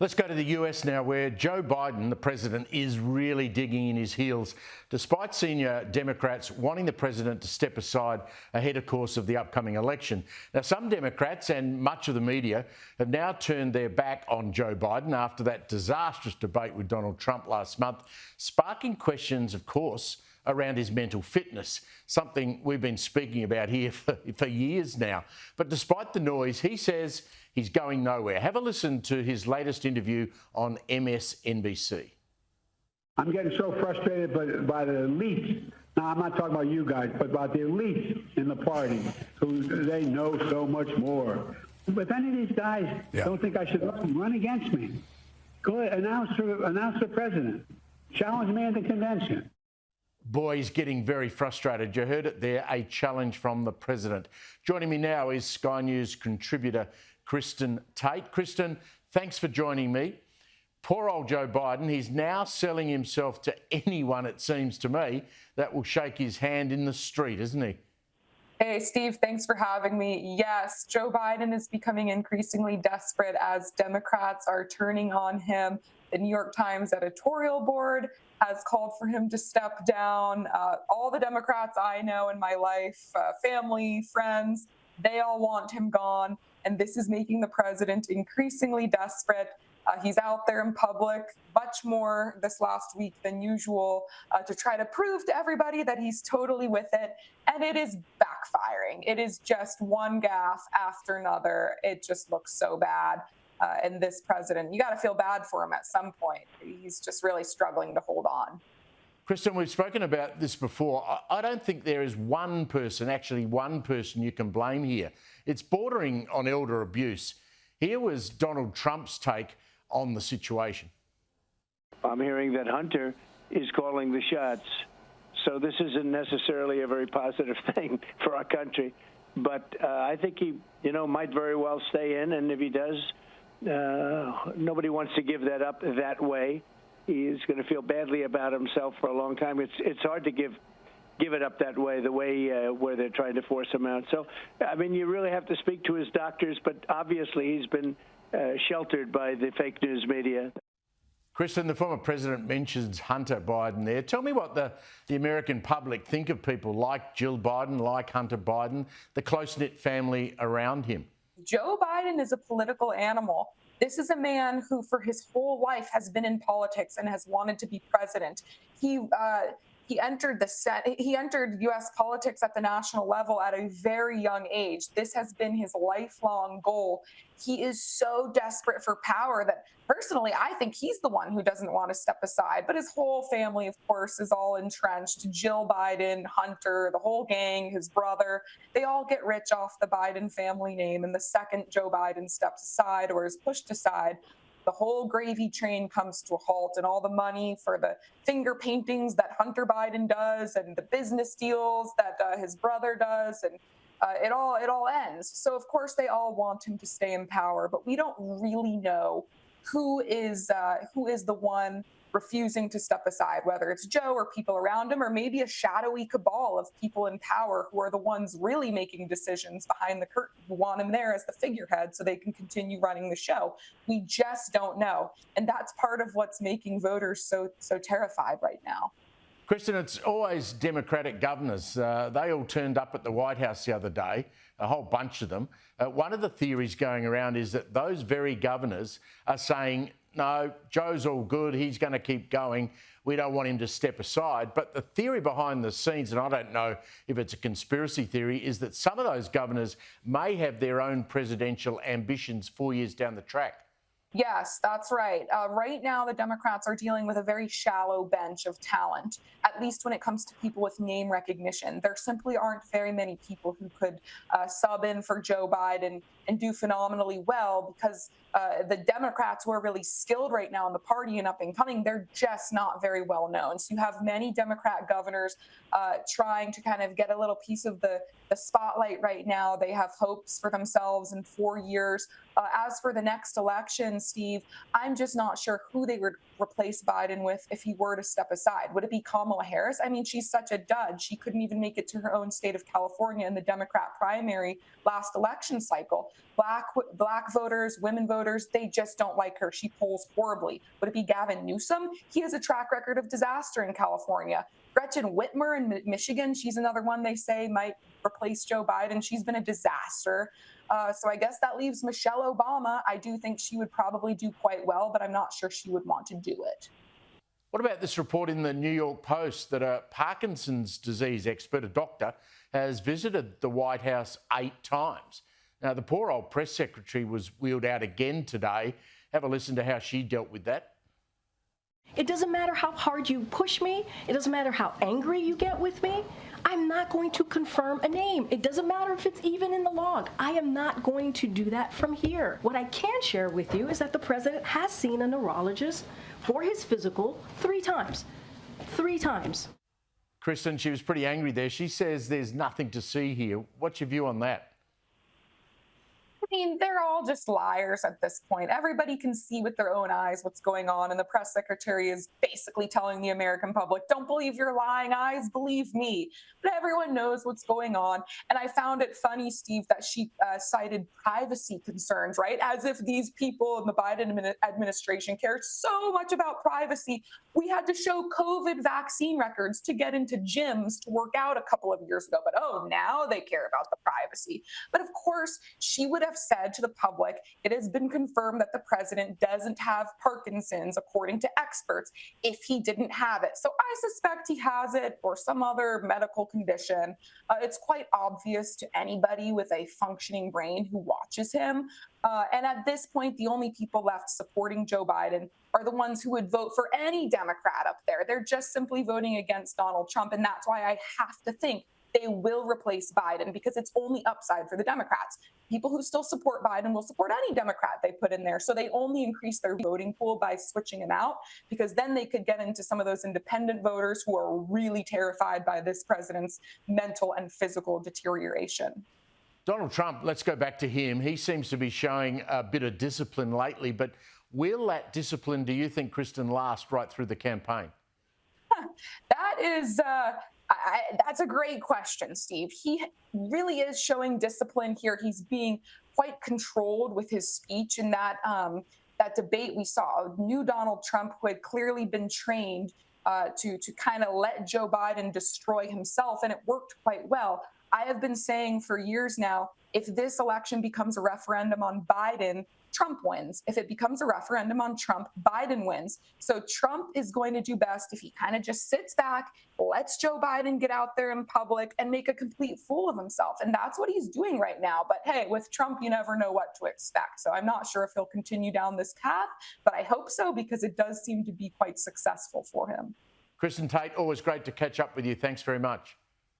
Let's go to the US now, where Joe Biden, the president, is really digging in his heels, despite senior Democrats wanting the president to step aside ahead, of course, of the upcoming election. Now, some Democrats and much of the media have now turned their back on Joe Biden after that disastrous debate with Donald Trump last month, sparking questions, of course, around his mental fitness, something we've been speaking about here for years now. But despite the noise, he says he's going nowhere. Have a listen to his latest interview on MSNBC. I'm getting so frustrated by the elites. Now, I'm not talking about you guys, but about the elites in the party who they know so much more. But if any of these guys don't think I should run against me, go ahead, announce for president. Challenge me at the convention. Boy, he's getting very frustrated. You heard it there, a challenge from the president. Joining me now is Sky News contributor Kristen Tate. Kristen, thanks for joining me. Poor old Joe Biden, he's now selling himself to anyone, it seems to me, that will shake his hand in the street, isn't he? Hey, Steve, thanks for having me. Yes, Joe Biden is becoming increasingly desperate as Democrats are turning on him. The New York Times editorial board has called for him to step down. All the Democrats I know in my life, family, friends, they all want him gone. And this is making the president increasingly desperate. He's out there in public much more this last week than usual to try to prove to everybody that he's totally with it. And it is backfiring. It is just one gaffe after another. It just looks so bad. And this president, you got to feel bad for him at some point. He's just really struggling to hold on. Kristen, we've spoken about this before. I don't think there is one person you can blame here. It's bordering on elder abuse. Here was Donald Trump's take on the situation. I'm hearing that Hunter is calling the shots. So this isn't necessarily a very positive thing for our country. But I think he, might very well stay in. And if he does, nobody wants to give that up that way. He's going to feel badly about himself for a long time. It's hard to give it up that way, the way where they're trying to force him out. So, I mean, you really have to speak to his doctors, but obviously he's been sheltered by the fake news media. Kristen, the former president mentions Hunter Biden there. Tell me what the American public think of people like Jill Biden, like Hunter Biden, the close-knit family around him. Joe Biden is a political animal. This is a man who, for his whole life, has been in politics and has wanted to be president. He entered He entered U.S. politics at the national level at a very young age. This has been his lifelong goal. He is so desperate for power that, personally, I think he's the one who doesn't want to step aside. But his whole family, of course, is all entrenched. Jill Biden, Hunter, the whole gang, his brother, they all get rich off the Biden family name. And the second Joe Biden steps aside or is pushed aside, the whole gravy train comes to a halt, and all the money for the finger paintings that Hunter Biden does and the business deals that his brother does, and it all ends. So, of course, they all want him to stay in power, but we don't really know who is the one refusing to step aside, whether it's Joe or people around him, or maybe a shadowy cabal of people in power who are the ones really making decisions behind the curtain, who want him there as the figurehead so they can continue running the show. We just don't know. And that's part of what's making voters so terrified right now. Kristen, it's always Democratic governors. They all turned up at the White House the other day, a whole bunch of them. One of the theories going around is that those very governors are saying, no, Joe's all good, he's going to keep going, we don't want him to step aside. But the theory behind the scenes, and I don't know if it's a conspiracy theory, is that some of those governors may have their own presidential ambitions 4 years down the track. Yes, that's right. Right now, the Democrats are dealing with a very shallow bench of talent, at least when it comes to people with name recognition. There simply aren't very many people who could sub in for Joe Biden and do phenomenally well, because the Democrats who are really skilled right now in the party and up and coming, they're just not very well known. So you have many Democrat governors trying to kind of get a little piece of the spotlight right now. They have hopes for themselves in 4 years. As for the next election, Steve, I'm just not sure who they would replace Biden with if he were to step aside. Would it be Kamala Harris? I mean, she's such a dud. She couldn't even make it to her own state of California in the Democrat primary last election cycle. black voters, women voters, they just don't like her. She polls horribly. Would it be Gavin Newsom? He has a track record of disaster in California. Gretchen Whitmer in Michigan, she's another one they say might replace Joe Biden. She's been a disaster. So I guess that leaves Michelle Obama. I do think she would probably do quite well, but I'm not sure she would want to do it. What about this report in the New York Post that a Parkinson's disease expert, a doctor, has visited the White House 8 times? Now, the poor old press secretary was wheeled out again today. Have a listen to how she dealt with that. It doesn't matter how hard you push me. It doesn't matter how angry you get with me. I'm not going to confirm a name. It doesn't matter if it's even in the log. I am not going to do that from here. What I can share with you is that the president has seen a neurologist for his physical 3 times. 3 times. Kristen, she was pretty angry there. She says there's nothing to see here. What's your view on that? I mean, they're all just liars at this point. Everybody can see with their own eyes what's going on. And the press secretary is basically telling the American public, don't believe your lying eyes, believe me. But everyone knows what's going on. And I found it funny, Steve, that she cited privacy concerns, right? As if these people in the Biden administration care so much about privacy. We had to show COVID vaccine records to get into gyms to work out a couple of years ago. But oh, now they care about the privacy. But of course, she would have said to the public, it has been confirmed that the president doesn't have Parkinson's, according to experts, if he didn't have it. So I suspect he has it or some other medical condition. It's quite obvious to anybody with a functioning brain who watches him. And at this point, the only people left supporting Joe Biden are the ones who would vote for any Democrat up there. They're just simply voting against Donald Trump. And that's why I have to think they will replace Biden, because it's only upside for the Democrats. People who still support Biden will support any Democrat they put in there. So they only increase their voting pool by switching him out, because then they could get into some of those independent voters who are really terrified by this president's mental and physical deterioration. Donald Trump, let's go back to him. He seems to be showing a bit of discipline lately, but will that discipline, do you think, Kristen, last right through the campaign? That is... that's a great question, Steve. He really is showing discipline here. He's being quite controlled with his speech in that debate. We saw a new Donald Trump who had clearly been trained to kind of let Joe Biden destroy himself, and it worked quite well. I have been saying for years now, if this election becomes a referendum on Biden, Trump wins. If it becomes a referendum on Trump, Biden wins. So Trump is going to do best if he kind of just sits back, lets Joe Biden get out there in public and make a complete fool of himself. And that's what he's doing right now. But hey, with Trump, you never know what to expect. So I'm not sure if he'll continue down this path, but I hope so, because it does seem to be quite successful for him. Kristen Tate, always great to catch up with you. Thanks very much.